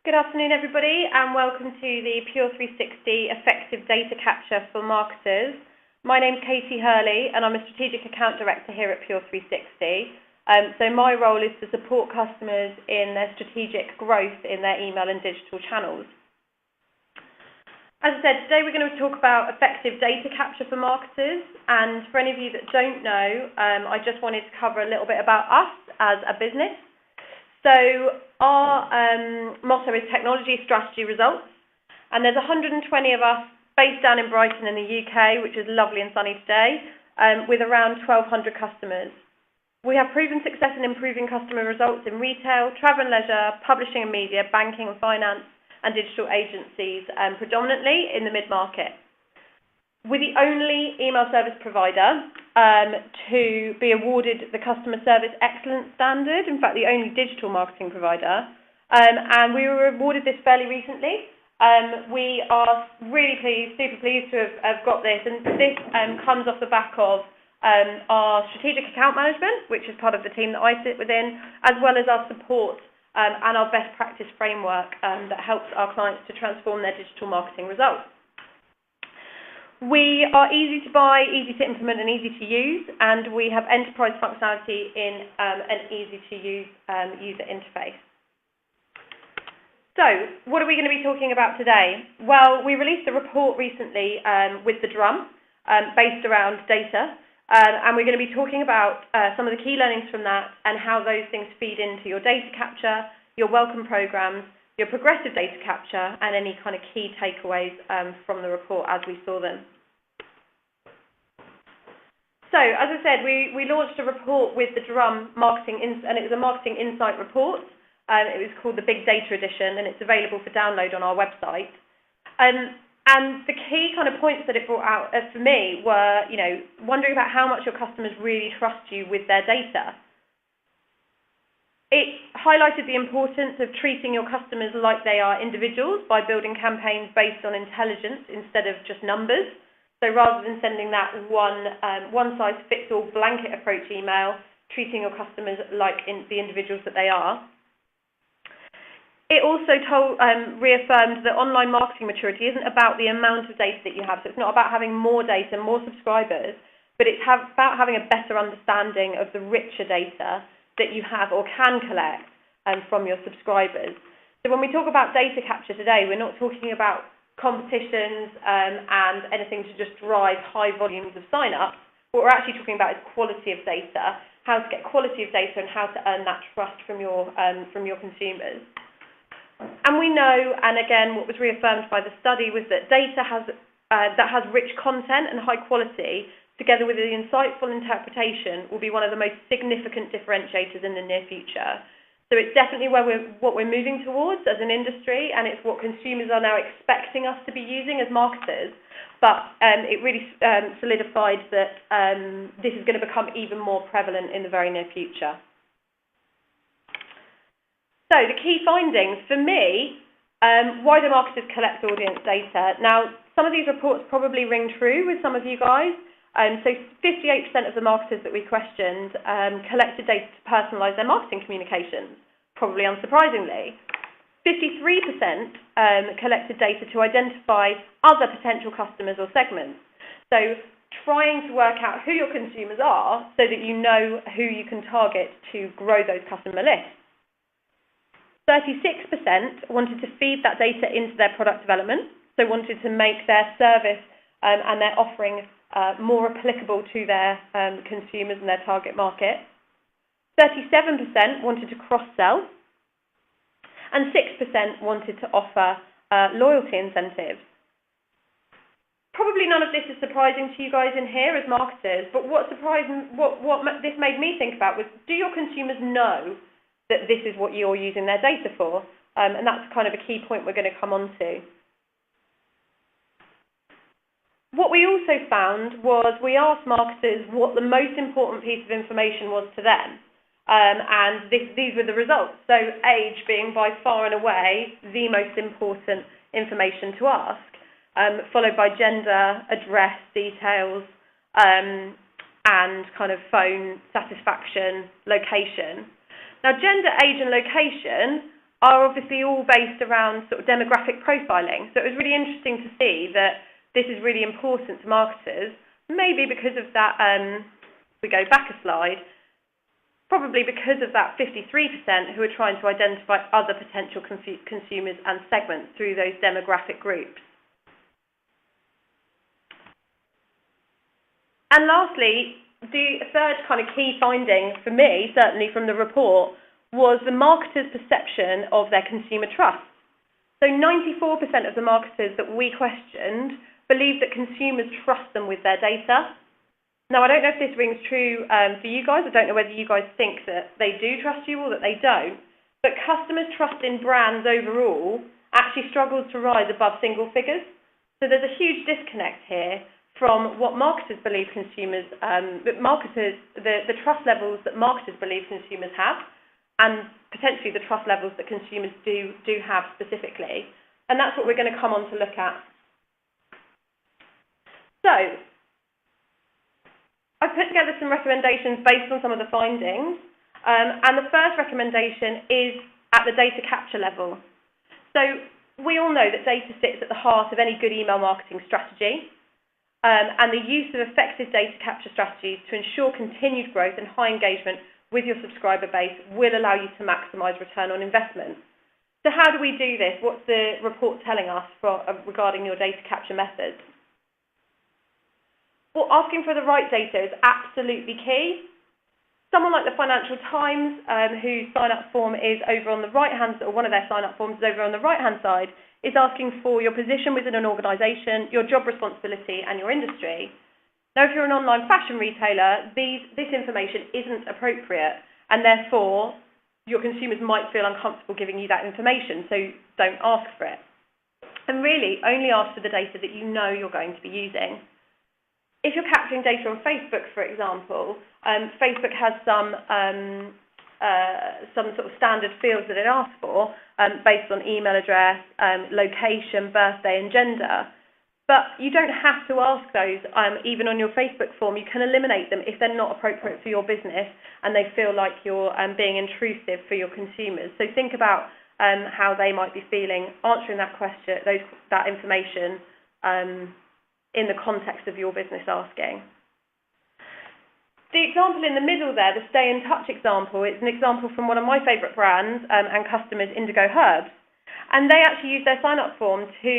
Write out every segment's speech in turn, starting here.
Good afternoon, everybody, and welcome to the Pure 360 Effective Data Capture for Marketers. My name's Katie Hurley, and I'm a Strategic Account Director here at Pure 360. So my role is to support customers in their strategic growth in their email and digital channels. As I said, today we're going to talk about effective data capture for marketers, and for any of you that don't know, I just wanted to cover a little bit about us as a business. So our motto is technology, strategy, results, and there's 120 of us based down in Brighton in the UK, which is lovely and sunny today, with around 1,200 customers. We have proven success in improving customer results in retail, travel and leisure, publishing and media, banking and finance, and digital agencies, predominantly in the mid-market. We're the only email service provider to be awarded the Customer Service Excellence Standard, in fact the only digital marketing provider, and we were awarded this fairly recently. We are really pleased, super pleased to have got this, and this comes off the back of our strategic account management, which is part of the team that I sit within, as well as our support and our best practice framework that helps our clients to transform their digital marketing results. We are easy to buy, easy to implement and easy to use, and we have enterprise functionality in an easy to use user interface. So, what are we going to be talking about today? Well, we released a report recently with the drum based around data, and we're going to be talking about some of the key learnings from that and how those things feed into your data capture, your welcome programs, your progressive data capture, and any kind of key takeaways from the report as we saw them. So, as I said, we launched a report with the drum marketing, and it was a marketing insight report. It was called the Big Data Edition, and it's available for download on our website. And the key kind of points that it brought out for me were, wondering about how much your customers really trust you with their data. It highlighted the importance of treating your customers like they are individuals by building campaigns based on intelligence instead of just numbers. So rather than sending that one-size-fits-all blanket approach email, treating your customers like the individuals that they are. It also reaffirmed that online marketing maturity isn't about the amount of data that you have. So it's not about having more data, more subscribers, but it's about having a better understanding of the richer data that you have or can collect from your subscribers. So when we talk about data capture today, we're not talking about competitions and anything to just drive high volumes of sign-ups. What we're actually talking about is quality of data, how to get quality of data and how to earn that trust from your consumers. And we know, and again, what was reaffirmed by the study was that data that has rich content and high quality, together with the insightful interpretation, will be one of the most significant differentiators in the near future. So it's definitely what we're moving towards as an industry, and it's what consumers are now expecting us to be using as marketers. But it really solidified that this is going to become even more prevalent in the very near future. So the key findings for me, why do marketers collect audience data? Now, some of these reports probably ring true with some of you guys. So 58% of the marketers that we questioned collected data to personalise their marketing communications, probably unsurprisingly. 53% collected data to identify other potential customers or segments. So trying to work out who your consumers are so that you know who you can target to grow those customer lists. 36% wanted to feed that data into their product development, so wanted to make their service and their offering more applicable to their consumers and their target market. 37% wanted to cross-sell, and 6% wanted to offer loyalty incentives. Probably none of this is surprising to you guys in here as marketers, but what this made me think about was, do your consumers know that this is what you're using their data for? And that's kind of a key point we're going to come on to. What we also found was we asked marketers what the most important piece of information was to them. And these were the results. So age being by far and away the most important information to ask, followed by gender, address, details, and kind of phone satisfaction, location. Now, gender, age and location are obviously all based around sort of demographic profiling. So it was really interesting to see that this is really important to marketers, maybe because of that, if we go back a slide, probably because of that 53% who are trying to identify other potential consumers and segments through those demographic groups. And lastly, the third kind of key finding for me, certainly from the report, was the marketers' perception of their consumer trust. So 94% of the marketers that we questioned believe that consumers trust them with their data. Now, I don't know if this rings true for you guys. I don't know whether you guys think that they do trust you or that they don't. But customers' trust in brands overall actually struggles to rise above single figures. So there's a huge disconnect here from what marketers believe consumers, the trust levels that marketers believe consumers have, and potentially the trust levels that consumers do have specifically. And that's what we're going to come on to look at. So, I've put together some recommendations based on some of the findings, and the first recommendation is at the data capture level. So, we all know that data sits at the heart of any good email marketing strategy, and the use of effective data capture strategies to ensure continued growth and high engagement with your subscriber base will allow you to maximise return on investment. So how do we do this? What's the report telling us regarding your data capture methods? Well, asking for the right data is absolutely key. Someone like the Financial Times, whose sign-up form is over on the right-hand, or one of their sign-up forms is over on the right-hand side, is asking for your position within an organisation, your job responsibility, and your industry. Now, if you're an online fashion retailer, this information isn't appropriate, and therefore your consumers might feel uncomfortable giving you that information, so don't ask for it. And really, only ask for the data that you know you're going to be using. If you're capturing data on Facebook, for example, Facebook has some sort of standard fields that it asks for based on email address, location, birthday, and gender. But you don't have to ask those even on your Facebook form. You can eliminate them if they're not appropriate for your business and they feel like you're being intrusive for your consumers. So think about how they might be feeling answering that question, that information in the context of your business asking. The example in the middle there, the Stay in Touch example, is an example from one of my favourite brands and customers, Indigo Herbs. And they actually use their sign-up form to,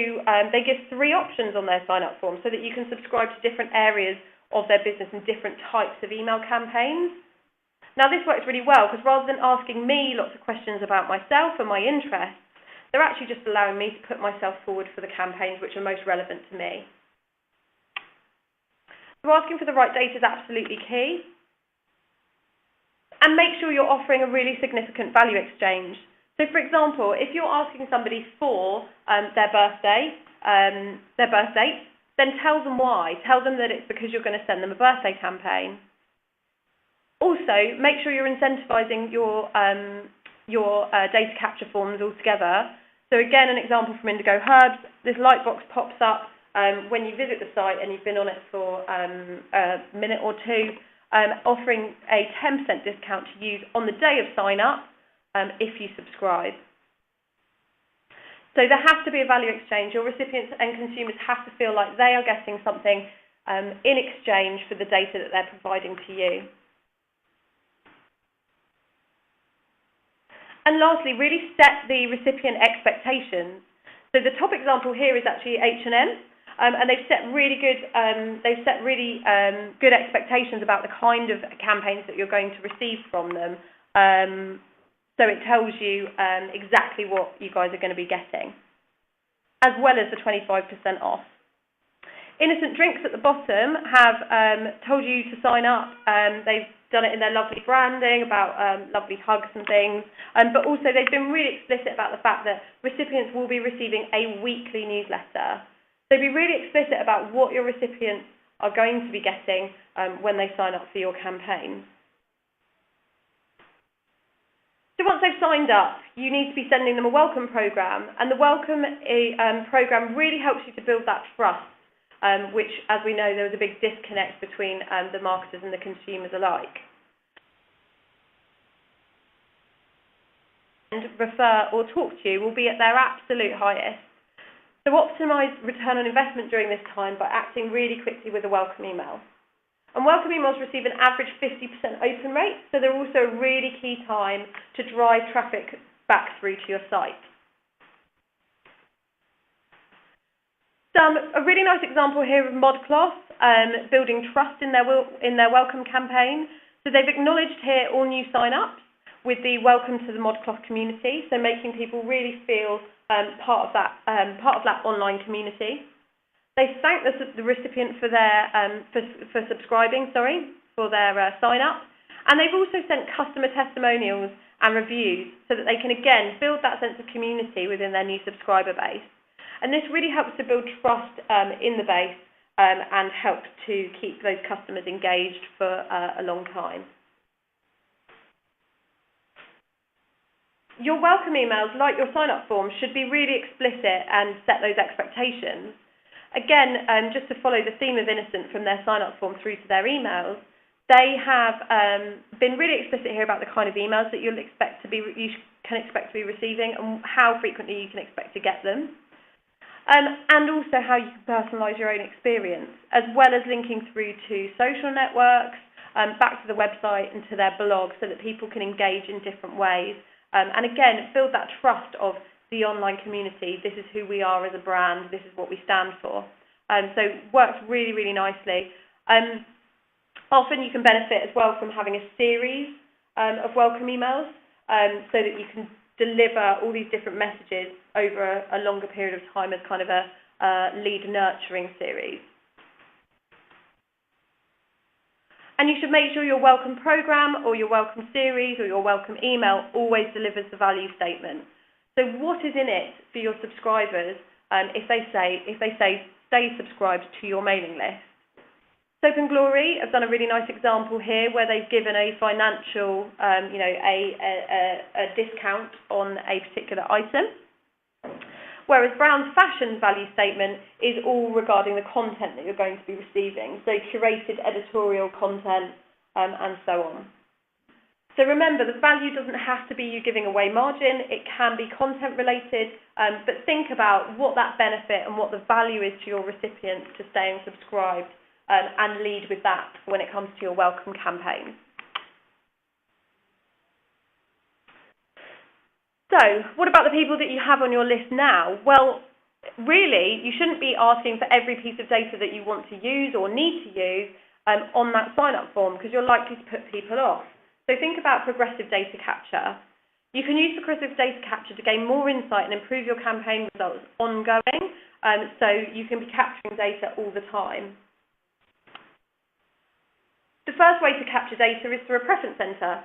they give 3 options on their sign-up form so that you can subscribe to different areas of their business and different types of email campaigns. Now this works really well because rather than asking me lots of questions about myself and my interests, they're actually just allowing me to put myself forward for the campaigns which are most relevant to me. So asking for the right data is absolutely key. And make sure you're offering a really significant value exchange. So for example, if you're asking somebody for their birthday, then tell them why. Tell them that it's because you're going to send them a birthday campaign. Also, make sure you're incentivizing your data capture forms altogether. So again, an example from Indigo Herbs, this light box pops up when you visit the site and you've been on it for a minute or two, offering a 10% discount to use on the day of sign up if you subscribe. So there has to be a value exchange. Your recipients and consumers have to feel like they are getting something in exchange for the data that they're providing to you. And lastly, really set the recipient expectations. So the top example here is actually H&M. And they've set really good good expectations about the kind of campaigns that you're going to receive from them. So it tells you exactly what you guys are going to be getting, as well as the 25% off. Innocent Drinks at the bottom have told you to sign up. They've done it in their lovely branding about lovely hugs and things, but also they've been really explicit about the fact that recipients will be receiving a weekly newsletter. So be really explicit about what your recipients are going to be getting when they sign up for your campaigns. So once they've signed up, you need to be sending them a welcome program, and the welcome program really helps you to build that trust, which, as we know, there was a big disconnect between the marketers and the consumers alike. refer or talk to you will be at their absolute highest. So optimise return on investment during this time by acting really quickly with a welcome email. And welcome emails receive an average 50% open rate, so they're also a really key time to drive traffic back through to your site. A really nice example here of ModCloth building trust in their welcome campaign. So they've acknowledged here all new sign-ups with the welcome to the ModCloth community, so making people really feel part of that online community. They thank the recipient for their for subscribing, for their sign-up, and they've also sent customer testimonials and reviews so that they can again build that sense of community within their new subscriber base. And this really helps to build trust in the base and helps to keep those customers engaged for a long time. Your welcome emails, like your sign-up forms, should be really explicit and set those expectations. Again, just to follow the theme of innocent from their sign-up form through to their emails, they have been really explicit here about the kind of emails that you can expect to be receiving and how frequently you can expect to get them. And also how you can personalise your own experience, as well as linking through to social networks, back to the website and to their blog so that people can engage in different ways. And again, build that trust of the online community. This is who we are as a brand. This is what we stand for. So works really, really nicely. Often you can benefit as well from having a series of welcome emails so that you can deliver all these different messages over a longer period of time as kind of a lead nurturing series. And you should make sure your welcome program or your welcome series or your welcome email always delivers the value statement. So what is in it for your subscribers if they say stay subscribed to your mailing list? Soap and Glory have done a really nice example here where they've given a financial, a discount on a particular item. Whereas Brown's fashion value statement is all regarding the content that you're going to be receiving, so curated editorial content and so on. So remember, the value doesn't have to be you giving away margin, it can be content related, but think about what that benefit and what the value is to your recipients to staying subscribed and lead with that when it comes to your welcome campaign. So, what about the people that you have on your list now? Well, really, you shouldn't be asking for every piece of data that you want to use or need to use on that sign-up form because you're likely to put people off. So think about progressive data capture. You can use progressive data capture to gain more insight and improve your campaign results ongoing, so you can be capturing data all the time. The first way to capture data is through a preference center.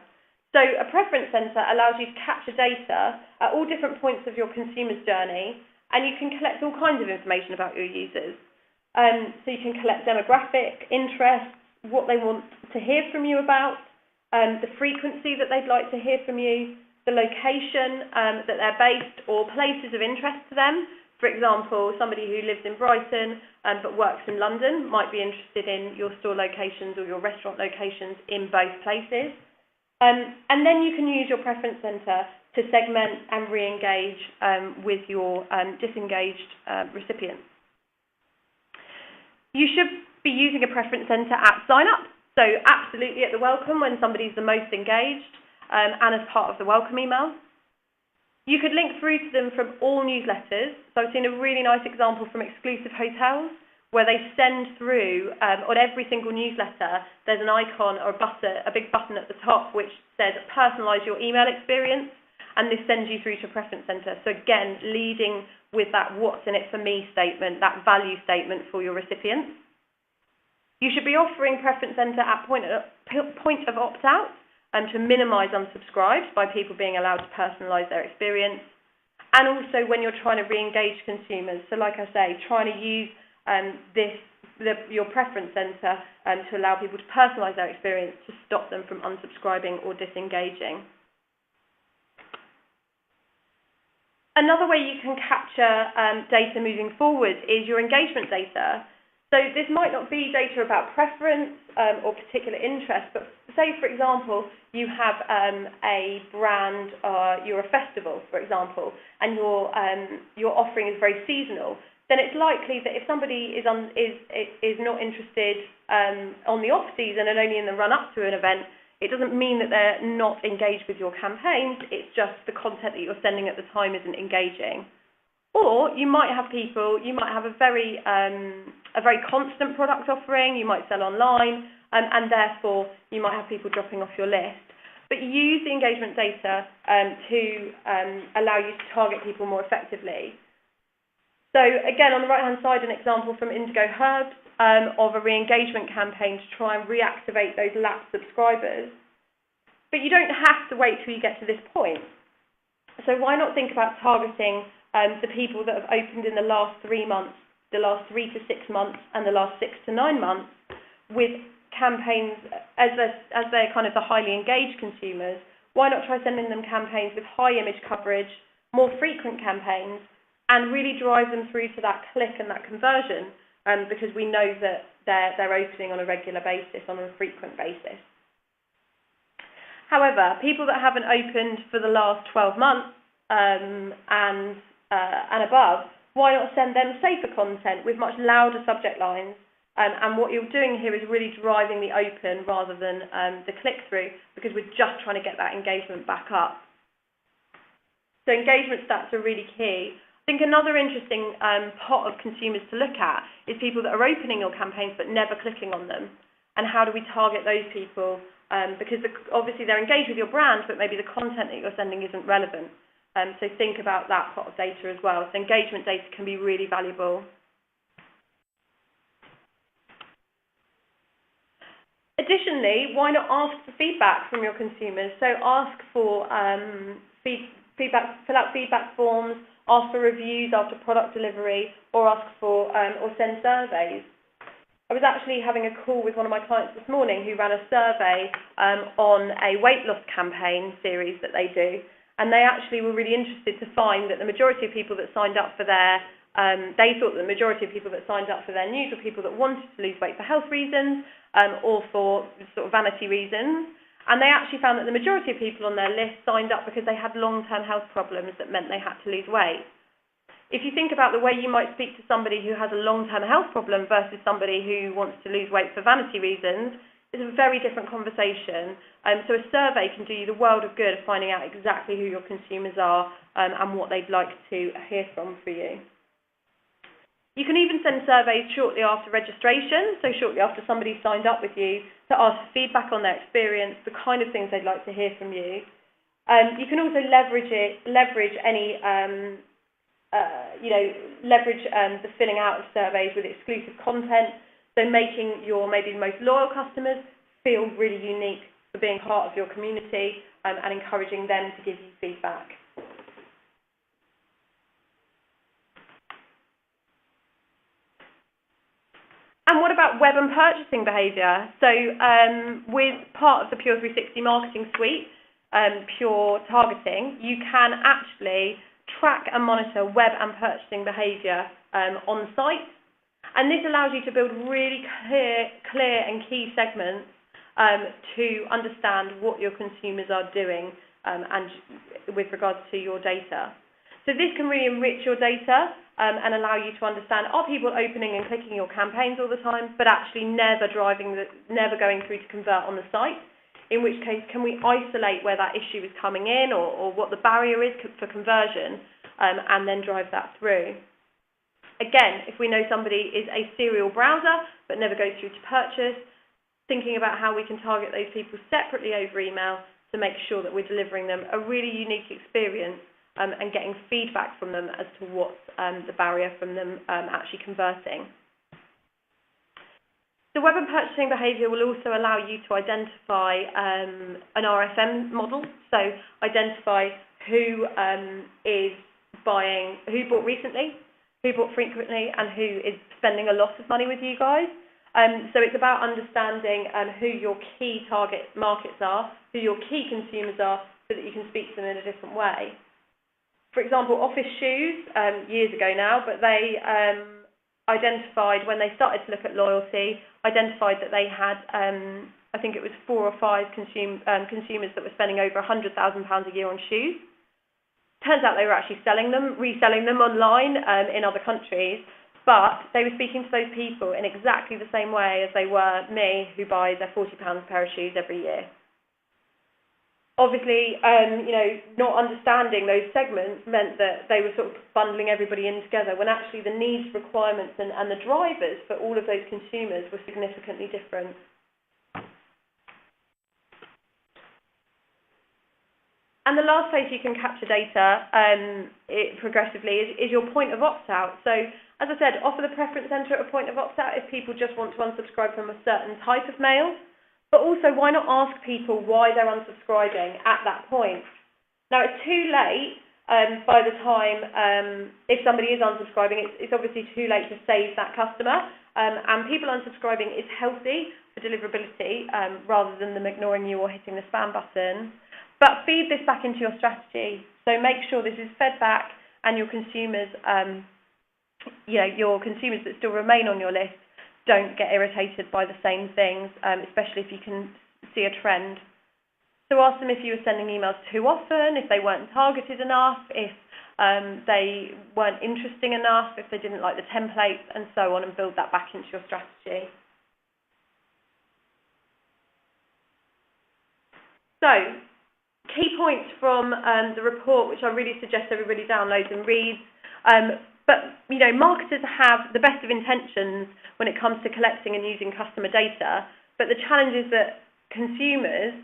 So a preference center allows you to capture data at all different points of your consumer's journey, and you can collect all kinds of information about your users. So you can collect demographic, interests, what they want to hear from you about, the frequency that they'd like to hear from you, the location that they're based, or places of interest to them. For example, somebody who lives in Brighton but works in London might be interested in your store locations or your restaurant locations in both places. And then you can use your preference center to segment and re-engage with your disengaged recipients. You should be using a preference center at sign-up, so absolutely at the welcome when somebody's the most engaged and as part of the welcome email. You could link through to them from all newsletters. So I've seen a really nice example from exclusive hotels where they send through, on every single newsletter, there's an icon or a big button at the top which says personalise your email experience, and this sends you through to a preference center. So again, leading with that what's in it for me statement, that value statement for your recipients. You should be offering preference center at point of opt-out to minimise unsubscribes by people being allowed to personalise their experience, and also when you're trying to re-engage consumers. So like I say, trying to use your preference center to allow people to personalise their experience to stop them from unsubscribing or disengaging. Another way you can capture data moving forward is your engagement data. So this might not be data about preference or particular interest, but say, for example, you have a brand, you're a festival, for example, and your offering is very seasonal, then it's likely that if somebody is not interested on the off-season and only in the run-up to an event, it doesn't mean that they're not engaged with your campaigns, it's just the content that you're sending at the time isn't engaging. Or you might have a very constant product offering, you might sell online, and therefore you might have people dropping off your list. But use the engagement data to allow you to target people more effectively. So again, on the right-hand side, an example from Indigo Herbs of a re-engagement campaign to try and reactivate those lapsed subscribers. But you don't have to wait till you get to this point. So why not think about targeting the people that have opened in the last 3 months, the last 3 to 6 months, and the last 6 to 9 months with campaigns as they're kind of the highly engaged consumers. Why not try sending them campaigns with high image coverage, more frequent campaigns, and really drive them through to that click and that conversion because we know that they're opening on a regular basis, on a frequent basis. However, people that haven't opened for the last 12 months and above, why not send them safer content with much louder subject lines? And what you're doing here is really driving the open rather than the click-through, because we're just trying to get that engagement back up. So engagement stats are really key. I think another interesting pot of consumers to look at is people that are opening your campaigns but never clicking on them. And how do we target those people? Because obviously they're engaged with your brand, but maybe the content that you're sending isn't relevant. So think about that pot of data as well. So engagement data can be really valuable. Additionally, why not ask for feedback from your consumers? So ask for feedback, fill out feedback forms, ask for reviews after product delivery, or ask for or send surveys. I was actually having a call with one of my clients this morning who ran a survey on a weight loss campaign series that they do, and they actually were really interested to find that the majority of people that signed up for their they thought that the majority of people that signed up for their news were people that wanted to lose weight for health reasons or for sort of vanity reasons. And they actually found that the majority of people on their list signed up because they had long-term health problems that meant they had to lose weight. If you think about the way you might speak to somebody who has a long-term health problem versus somebody who wants to lose weight for vanity reasons, it's a very different conversation. So a survey can do you the world of good of finding out exactly who your consumers are and what they'd like to hear from for you. You can even send surveys shortly after registration, so shortly after somebody signed up with you, to ask for feedback on their experience, the kind of things they'd like to hear from you. You can also leverage the filling out of surveys with exclusive content, so making your maybe most loyal customers feel really unique for being part of your community and encouraging them to give you feedback. And what about web and purchasing behaviour? So with part of the Pure 360 marketing suite, Pure Targeting, you can actually track and monitor web and purchasing behaviour on site. And this allows you to build really clear and key segments to understand what your consumers are doing and with regards to your data. So this can really enrich your data and allow you to understand, are people opening and clicking your campaigns all the time, but actually never going through to convert on the site? In which case, can we isolate where that issue is coming in or what the barrier is for conversion and then drive that through? Again, if we know somebody is a serial browser but never goes through to purchase, thinking about how we can target those people separately over email to make sure that we're delivering them a really unique experience and getting feedback from them as to what's the barrier from them actually converting. The web and purchasing behaviour will also allow you to identify an RFM model, so identify who is buying, who bought recently, who bought frequently, and who is spending a lot of money with you guys. So it's about understanding who your key target markets are, who your key consumers are, so that you can speak to them in a different way. For example, Office Shoes, years ago now, but they identified, when they started to look at loyalty, identified that they had, I think it was 4 or 5 consumers that were spending over £100,000 a year on shoes. Turns out they were actually reselling them online in other countries, but they were speaking to those people in exactly the same way as they were me, who buys a £40 pair of shoes every year. Obviously, not understanding those segments meant that they were sort of bundling everybody in together, when actually the needs, requirements, and the drivers for all of those consumers were significantly different. And the last place you can capture data progressively is your point of opt-out. So, as I said, offer the preference center at a point of opt-out if people just want to unsubscribe from a certain type of mail. But also, why not ask people why they're unsubscribing at that point? Now, it's too late by the time, if somebody is unsubscribing, it's obviously too late to save that customer. And people unsubscribing is healthy for deliverability rather than them ignoring you or hitting the spam button. But feed this back into your strategy. So make sure this is fed back and your consumers, your consumers that still remain on your list don't get irritated by the same things, especially if you can see a trend. So ask them if you were sending emails too often, if they weren't targeted enough, if they weren't interesting enough, if they didn't like the templates, and so on, and build that back into your strategy. So, key points from the report, which I really suggest everybody downloads and reads. But, marketers have the best of intentions when it comes to collecting and using customer data, but the challenge is that consumers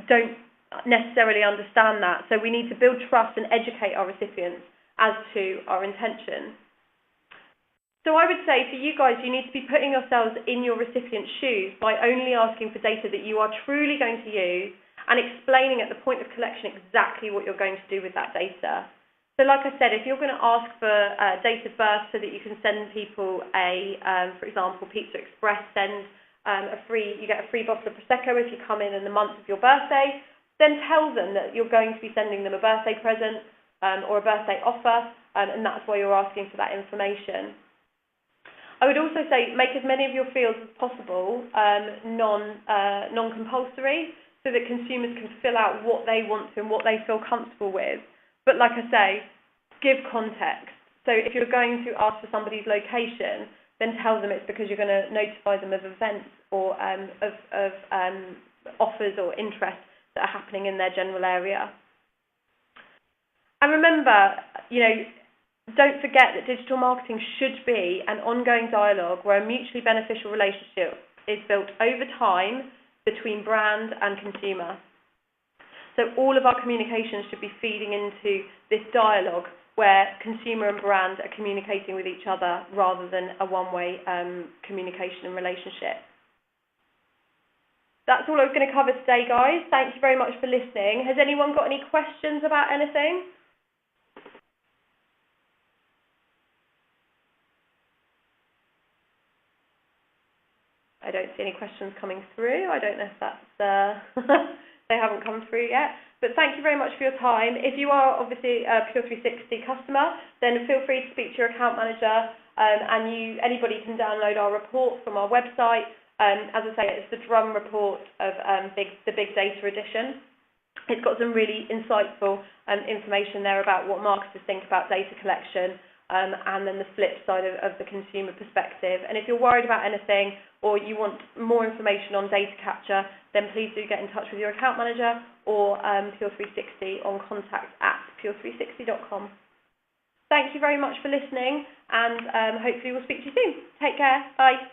don't necessarily understand that. So we need to build trust and educate our recipients as to our intention. So I would say for you guys, you need to be putting yourselves in your recipient's shoes by only asking for data that you are truly going to use and explaining at the point of collection exactly what you're going to do with that data. So like I said, if you're going to ask for date of birth so that you can send people for example, Pizza Express sends you get a free bottle of Prosecco if you come in the month of your birthday, then tell them that you're going to be sending them a birthday present or a birthday offer, and that's why you're asking for that information. I would also say make as many of your fields as possible non-compulsory, so that consumers can fill out what they want to and what they feel comfortable with. But like I say, give context. So if you're going to ask for somebody's location, then tell them it's because you're going to notify them of events or of offers or interests that are happening in their general area. And remember, don't forget that digital marketing should be an ongoing dialogue where a mutually beneficial relationship is built over time between brand and consumer. So all of our communications should be feeding into this dialogue where consumer and brand are communicating with each other rather than a one-way communication and relationship. That's all I was going to cover today, guys. Thank you very much for listening. Has anyone got any questions about anything? I don't see any questions coming through. I don't know if that's... They haven't come through yet. But thank you very much for your time. If you are obviously a Pure 360 customer, then feel free to speak to your account manager, and anybody can download our report from our website. As I say, it's the drum report of the Big Data edition. It's got some really insightful information there about what marketers think about data collection, and then the flip side of the consumer perspective. And if you're worried about anything or you want more information on data capture, then please do get in touch with your account manager or Pure 360 on contact@pure360.com. Thank you very much for listening, and hopefully we'll speak to you soon. Take care. Bye.